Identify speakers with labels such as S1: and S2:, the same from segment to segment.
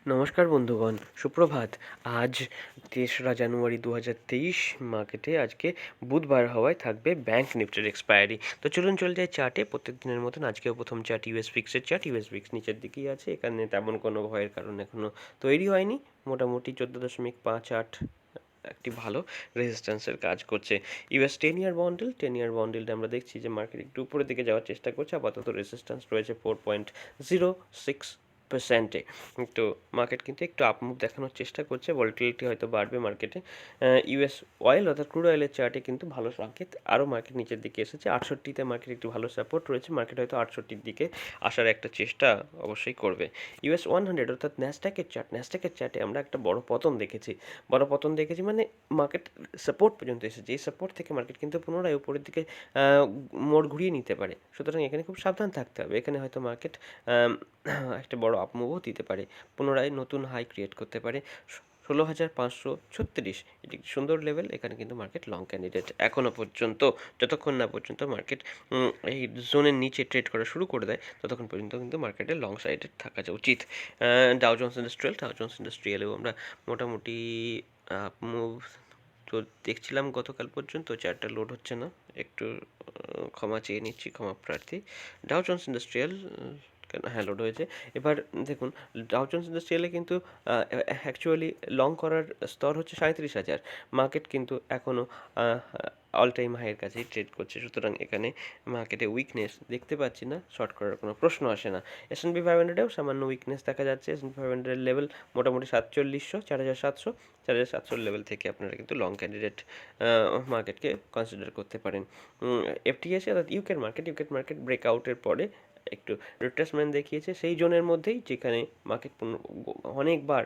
S1: নমস্কার বন্ধুগণ, সুপ্রভাত। আজ ৩রা জানুয়ারি ২০২৩। মার্কেটে আজকে বুধবার হওয়ায় থাকবে ব্যাংক নিফটির এক্সপায়ারি। তো চলুন চলে যাই চার্টে। প্রত্যেক দিনের মতন আজকেও প্রথম চার্ট ইউএস ফিক্সের চার্ট। ইউএস ফিক্স নিচের দিকেই আছে, এখানে তেমন কোনো ভয়ের কারণ এখনও তৈরি হয়নি। মোটামুটি ১৪.৫৮ একটি ভালো রেজিস্ট্যান্সের কাজ করছে। ইউএস 10 ইয়ার বন্ডেলটা আমরা দেখছি যে মার্কেট একটু উপরের দিকে যাওয়ার চেষ্টা করছে। আপাতত রেজিস্ট্যান্স রয়েছে 4.06%-এ। তো মার্কেট কিন্তু একটু আপমুভ দেখানোর চেষ্টা করছে, ভলাটিলিটি হয়তো বাড়বে মার্কেটে। ইউএস অয়েল অর্থাৎ ক্রুড অয়েলের চার্টে কিন্তু ভালো সংকেত, আরও মার্কেট নিচের দিকে এসেছে। 68-তে মার্কেট একটু ভালো সাপোর্ট রয়েছে, মার্কেট হয়তো 68-র দিকে আসার একটা চেষ্টা অবশ্যই করবে। ইউএস 100 অর্থাৎ ন্যাসডাকের চার্টে আমরা একটা বড় পতন দেখেছি মানে মার্কেট সাপোর্ট পর্যন্ত এসেছে। এই সাপোর্ট থেকে মার্কেট কিন্তু পুনরায় উপরের দিকে মোড় ঘুরিয়ে নিতে পারে, সুতরাং এখানে খুব সাবধান থাকতে হবে। এখানে হয়তো মার্কেট একটা বড় আপমুভও দিতে পারে, পুনরায় নতুন হাই ক্রিয়েট করতে পারে। 16,536 এটি একটি সুন্দর লেভেল। এখানে কিন্তু মার্কেট লং ক্যান্ডিডেট এখনও পর্যন্ত, যতক্ষণ না পর্যন্ত মার্কেট এই জোনের নিচে ট্রেড করা শুরু করে দেয়, ততক্ষণ পর্যন্ত কিন্তু মার্কেটে লং সাইডে থাকা উচিত। ডাও জোন্স ইন্ডাস্ট্রিয়ালেও আমরা মোটামুটি মুভ তো দেখছিলাম গতকাল পর্যন্ত। চার্টটা লোড হচ্ছে না, একটু ক্ষমা চেয়ে নিচ্ছি, ক্ষমা প্রার্থী। ডাও জোন্স ইন্ডাস্ট্রিয়াল হ্যাঁ লোড হয়েছে। এবার দেখুন, ডাও জোন্স ইন্ডাস্ট্রিয়ালে কিন্তু অ্যাকচুয়ালি লং করার স্তর হচ্ছে 37,000। মার্কেট কিন্তু এখনও অল টাইম হাইয়ের কাছেই ট্রেড করছে, সুতরাং এখানে মার্কেটে উইকনেস দেখতে পাচ্ছি না, শর্ট করার কোনো প্রশ্ন আসে না। S&P 500-এও সামান্য উইকনেস দেখা যাচ্ছে। S&P 500-এর লেভেল মোটামুটি 4700, 4700 লেভেল থেকে আপনারা কিন্তু লং ক্যান্ডিডেট মার্কেটকে কনসিডার করতে পারেন। এফটিএসি অর্থাৎ ইউকের মার্কেট ব্রেকআউটের পরে একটু রিট্রেসমেন্ট দেখিয়েছে সেই জোনের মধ্যেই, যেখানে মার্কেট অনেকবার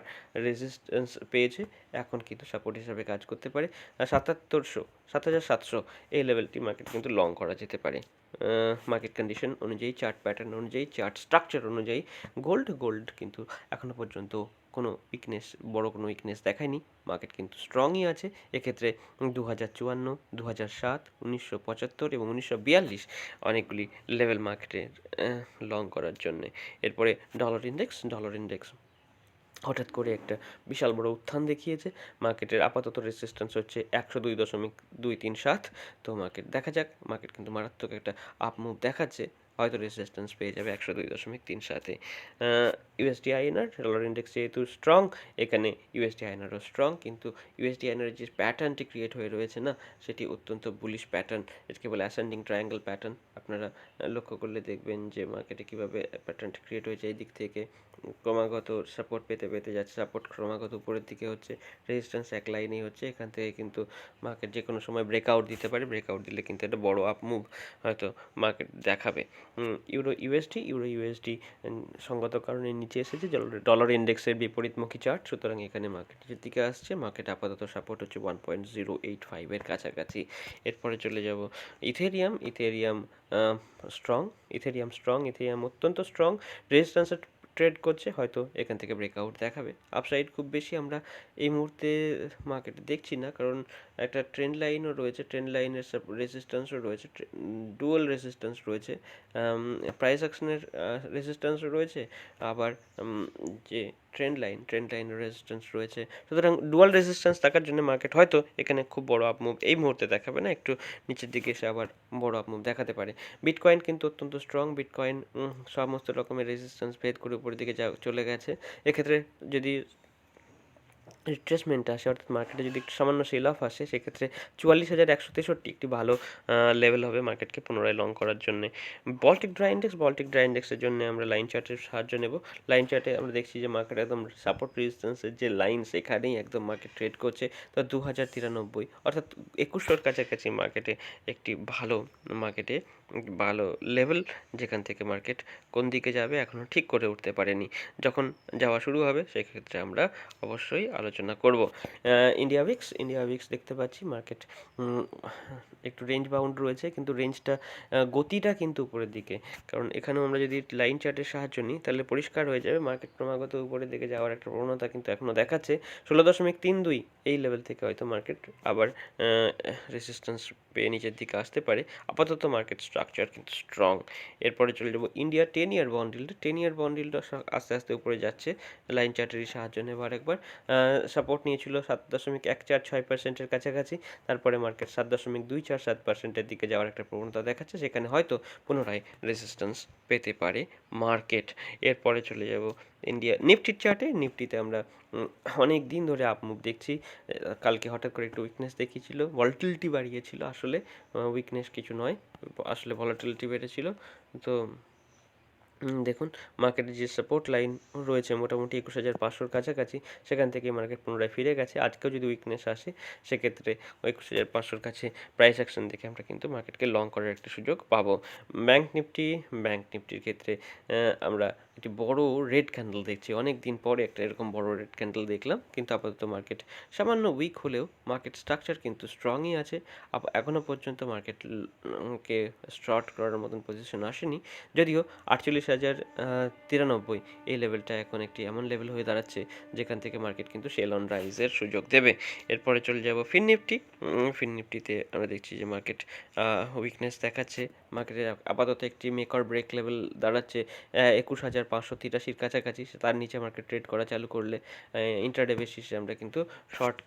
S1: রেজিস্ট্যান্স পেয়েছে, এখন কিন্তু সাপোর্ট হিসাবে কাজ করতে পারে। 7,700 এই লেভেলটি মার্কেট কিন্তু লং করা যেতে পারে। মার্কেট কন্ডিশন অনুযায়ী, চার্ট প্যাটার্ন অনুযায়ী, চার্ট স্ট্রাকচার অনুযায়ী গোল্ড কিন্তু এখনও পর্যন্ত বড় কোনো উইকনেস দেখায়নি। মার্কেট কিন্তু স্ট্রংই আছে। এক্ষেত্রে 2054, 2007, 1975 এবং 1942 অনেকগুলি লেভেল মার্কেটের লং করার জন্যে। এরপরে ডলার ইন্ডেক্স হঠাৎ করে একটা বিশাল বড় উত্থান দেখিয়েছে। মার্কেটের আপাতত রেজিস্ট্যান্স হচ্ছে 102.237। তো মার্কেট দেখা যাক, মার্কেট কিন্তু মারাত্মক একটা আপ মুভ দেখাচ্ছে, হয়তো রেজিস্ট্যান্স পেয়ে যাবে 102.37-এ। ইউএসডি আইএনআর ডলার ইন্ডেক্স যেহেতু স্ট্রং, এখানে ইউএসডি আইএনআরও স্ট্রং, কিন্তু ইউএসডি আইএনআরের যে প্যাটার্নটি ক্রিয়েট হয়ে রয়েছে না, সেটি অত্যন্ত বুলিশ প্যাটার্ন। এটাকে বলে অ্যাসেন্ডিং ট্রায়াঙ্গেল প্যাটার্ন। আপনারা লক্ষ্য করলে দেখবেন যে মার্কেটে কীভাবে প্যাটার্নটি ক্রিয়েট হয়েছে। এই দিক থেকে ক্রমাগত সাপোর্ট পেতে পেতে যাচ্ছে, সাপোর্ট ক্রমাগত উপরের দিকে হচ্ছে, রেজিস্ট্যান্স এক লাইনেই হচ্ছে। এখান থেকে কিন্তু মার্কেট যে কোনো সময় ব্রেকআউট দিতে পারে, ব্রেকআউট দিলে কিন্তু একটা বড় আপ মুভ হয়তো মার্কেট দেখাবে। ইউরো ইউএসডি সঙ্গত কারণে নিচে এসেছে, ডলার ইন্ডেক্সের বিপরীতমুখী চার্ট, সুতরাং এখানে মার্কেট নিচের দিকে আসছে। মার্কেট আপাতত সাপোর্ট হচ্ছে 1.085-এর কাছাকাছি। এরপরে চলে যাব ইথেরিয়াম ইথেরিয়াম অত্যন্ত স্ট্রং, রেজিস্ট্যান্সের ট্রেড করছে, হয়তো এখান থেকে ব্রেকআউট দেখাবে। আপসাইড খুব বেশি আমরা এই মুহূর্তে মার্কেটে দেখছি না, কারণ একটা ট্রেন্ড লাইনও রয়েছে, ট্রেন্ড লাইনের রেজিস্ট্যান্সও রয়েছে, ডুয়াল রেজিস্ট্যান্স রয়েছে, প্রাইস অ্যাকশনের রেজিস্ট্যান্সও রয়েছে, আবার যে ট্রেন্ড লাইনের রেজিস্ট্যান্স রয়েছে। সুতরাং ডুয়াল রেজিস্ট্যান্স থাকার জন্য মার্কেট হয়তো এখানে খুব বড় আপ মুভ এই মুহূর্তে দেখাবে না, একটু নিচের দিকে এসে আবার বড় আপ মুভ দেখাতে পারে। বিটকয়েন কিন্তু অত্যন্ত স্ট্রং, বিটকয়েন সমস্ত রকমের রেজিস্ট্যান্স ভেদ করে উপরের দিকে চলে গেছে। এক্ষেত্রে যদি রিট্রেসমেন্ট আসে, অর্থাৎ মার্কেটে যদি একটু সামান্য সেল অফ আসে, সেক্ষেত্রে 44,163 একটি ভালো লেভেল হবে মার্কেটকে পুনরায় লং করার জন্যে। বল্টিক ড্রাই ইন্ডেক্সের জন্য আমরা লাইন চার্টের সাহায্য নেব। লাইন চার্টে আমরা দেখছি যে মার্কেট একদম সাপোর্ট রেজিস্ট্যান্সের যে লাইন, সেখানেই একদম মার্কেট ট্রেড করছে। তো 2093 অর্থাৎ 2100-র কাছাকাছি মার্কেটে একটি ভালো লেভেল, যেখান থেকে মার্কেট কোন দিকে যাবে এখনও ঠিক করে উঠতে পারেনি। যখন যাওয়া শুরু হবে সেক্ষেত্রে আমরা অবশ্যই আলোচনা আলোচনা করব। ইন্ডিয়া উইক্স দেখতে পাচ্ছি মার্কেট একটু রেঞ্জ বাউন্ড রয়েছে, কিন্তু রেঞ্জটা গতিটা কিন্তু উপরের দিকে, কারণ এখানেও আমরা যদি লাইন চার্টের সাহায্য নিই তাহলে পরিষ্কার হয়ে যাবে মার্কেট ক্রমাগত উপরের দিকে যাওয়ার একটা প্রবণতা কিন্তু এখনও দেখাচ্ছে। 16.32 এই লেভেল থেকে হয়তো মার্কেট আবার রেসিস্ট্যান্স পেয়ে নিচের দিকে আসতে পারে। আপাতত মার্কেট স্ট্রাকচার কিন্তু স্ট্রং। এরপরে চলে যাবো ইন্ডিয়া 10 ইয়ার বন্ড ইল্ড। 10 ইয়ার বন্ড ইল্ড আস্তে আস্তে উপরে যাচ্ছে লাইন চার্টেরই সাহায্য নেবার একবার। সাপোর্ট নিয়েছিল 7.146% কাছাকাছি, তারপরে মার্কেট 7.247%-এর দিকে যাওয়ার একটা প্রবণতা দেখাচ্ছে, সেখানে হয়তো পুনরায় রেজিস্ট্যান্স পেতে পারে মার্কেট। এরপরে চলে যাব ইন্ডিয়া নিফটির চার্টে। নিফটিতে আমরা অনেক দিন ধরে আপ মুভ দেখছি। কালকে হঠাৎ করে একটু উইকনেস দেখিয়েছিল, ভলাটিলিটি বাড়িয়েছিল, আসলে উইকনেস কিছু নয়, আসলে ভলাটিলিটি বেড়েছিল। তো দেখুন মার্কেটের যে সাপোর্ট লাইন রয়েছে মোটামুটি 21,500-র কাছাকাছি, সেখান থেকে মার্কেট পুনরায় ফিরে গেছে। আজকেও যদি উইকনেস আসে সেক্ষেত্রে 21,500-র কাছে প্রাইস অ্যাকশন দেখে আমরা কিন্তু মার্কেটকে লং করার একটা সুযোগ পাবো। ব্যাংক নিফটির ক্ষেত্রে আমরা একটি বড় রেড ক্যান্ডেল দেখছি, অনেক দিন পরে একটা এরকম বড় রেড ক্যান্ডেল দেখলাম, কিন্তু আপাতত মার্কেট সামান্য উইক হলেও মার্কেট স্ট্রাকচার কিন্তু স্ট্রংই আছে। এখনও পর্যন্ত মার্কেট কে শর্ট করার মতন পজিশন আসেনি, যদিও 48,093 এই লেভেলটা এখন একটি এমন লেভেল হয়ে দাঁড়াচ্ছে যেখান থেকে মার্কেট কিন্তু সেল অন রাইজের সুযোগ দেবে। এরপরে চলে যাব ফিন নিফটিতে আমরা দেখছি যে মার্কেট উইকনেস দেখাচ্ছে। মার্কেটের আপাতত একটি মেক অর ব্রেক লেভেল দাঁড়াচ্ছে 21,583-র কাছাকাছি। তার নিচে মার্কেট ট্রেড করা চালু করলে ইন্টারডে বেসিসে আমরা কিন্তু শর্ট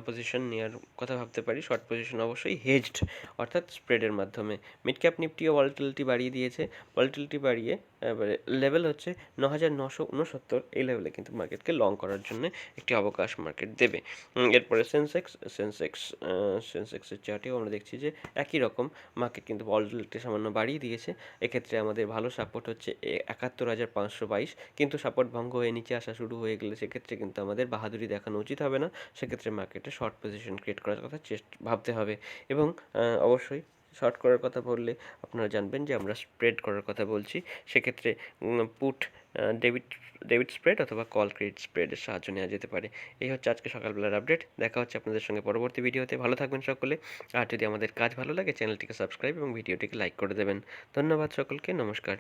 S1: পজিশন নেওয়ার কথা ভাবতে পারি। শর্ট পজিশন অবশ্যই হেজড, অর্থাৎ স্প্রেডের মাধ্যমে। মিড ক্যাপ নিফটিও ভলাটিলিটি বাড়িয়ে দিয়েছে, ভলাটিলিটি বাড়িয়ে এবারে লেভেল হচ্ছে 9,969, এই লেভেলে কিন্তু মার্কেটকে লং করার জন্য একটি অবকাশ মার্কেট দেবে। এরপরে সেন্সেক্সের চার্টেও আমরা দেখছি যে একই রকম মার্কেট কিন্তু ভলাটিলিটি সামান্য বাড়িয়ে দিয়েছে। এক্ষেত্রে আমাদের ভালো সাপোর্ট হচ্ছে 71,522, কিন্তু সাপোর্ট ভঙ্গ হয়ে নিচে আসা শুরু হয়ে গেলে সেক্ষেত্রে কিন্তু আমাদের বাহাদুরি দেখানো উচিত হবে না। সেক্ষেত্রে মার্কেটে শর্ট পজিশন ক্রিয়েট করার কথা ভাবতে হবে। এবং অবশ্যই শর্ট করার কথা বললে আপনারা জানবেন যে আমরা স্প্রেড করার কথা বলছি। সেক্ষেত্রে পুট ডেবিট স্প্রেড অথবা কল ক্রেডিট স্প্রেডের সাহায্য নেওয়া যেতে পারে। এই হচ্ছে আজকে সকালবেলার আপডেট। দেখা হচ্ছে আপনাদের সঙ্গে পরবর্তী ভিডিওতে। ভালো থাকবেন সকলে। আর যদি আমাদের কাজ ভালো লাগে চ্যানেলটিকে সাবস্ক্রাইব এবং ভিডিওটিকে লাইক করে দেবেন। ধন্যবাদ সকলকে, নমস্কার।